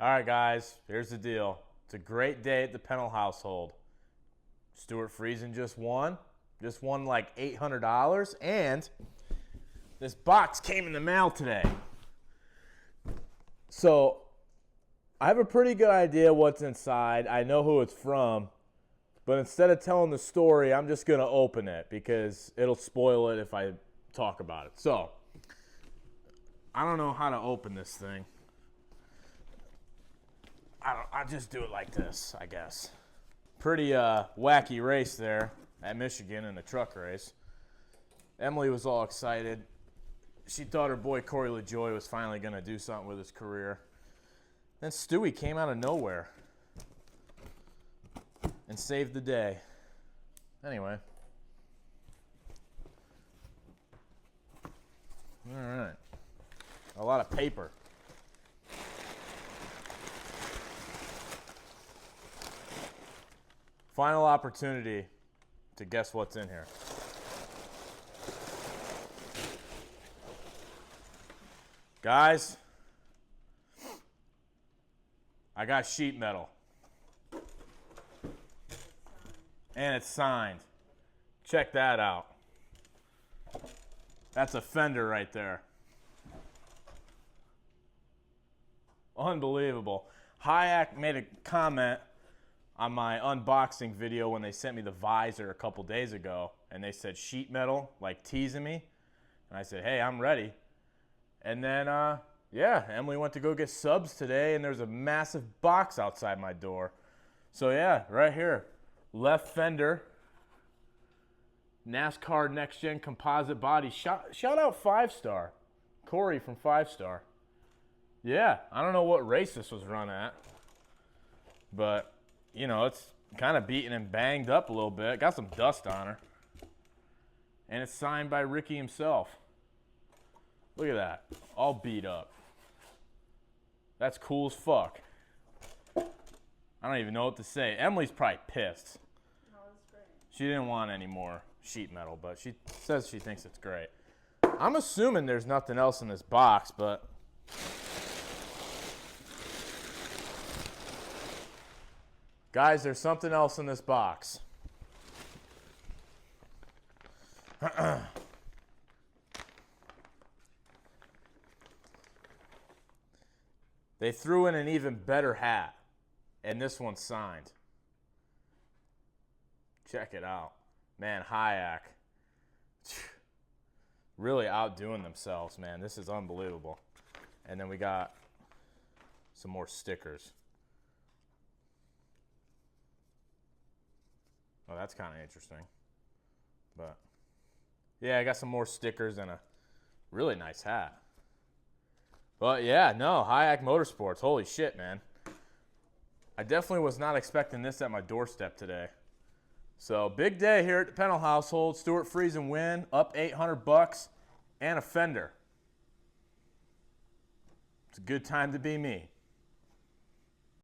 All right, guys, here's the deal. It's a great day at the Pennell household. Stuart Friesen just won like $800, and this box came in the mail today. So I have a pretty good idea what's inside. I know who it's from, but instead of telling the story, I'm just going to open it because it'll spoil it if I talk about it. So I don't know how to open this thing. I just do it like this, I guess. Pretty wacky race there at Michigan in the truck race. Emily was all excited. She thought her boy Corey LaJoie was finally going to do something with his career. Then Stewie came out of nowhere and saved the day. Anyway. All right. A lot of paper. Final opportunity to guess what's in here. Guys, I got sheet metal. And it's signed. Check that out. That's a fender right there. Unbelievable. Hyak made a comment on my unboxing video when they sent me the visor a couple days ago, and they said sheet metal, like teasing me. And I said, hey, I'm ready. And then, yeah, Emily went to go get subs today, and there's a massive box outside my door. So, yeah, right here. Left fender. NASCAR Next Gen composite body. Shout out 5 Star. Corey from 5 Star. Yeah, I don't know what race this was run at. But, you know, it's kind of beaten and banged up a little bit. Got some dust on her. And it's signed by Ricky himself. Look at that. All beat up. That's cool as fuck. I don't even know what to say. Emily's probably pissed. No, that's great. She didn't want any more sheet metal, but she says she thinks it's great. I'm assuming there's nothing else in this box, but... Guys, there's something else in this box. They threw in an even better hat, and this one's signed. Check it out. Man, Hyak. Really outdoing themselves, man. This is unbelievable. And then we got some more stickers. Oh, that's kind of interesting. But, yeah, I got some more stickers and a really nice hat. But, yeah, no, Hyak Motorsports. Holy shit, man. I definitely was not expecting this at my doorstep today. So, big day here at the Pennell household. Stuart Friesen win, up $800, and a fender. It's a good time to be me.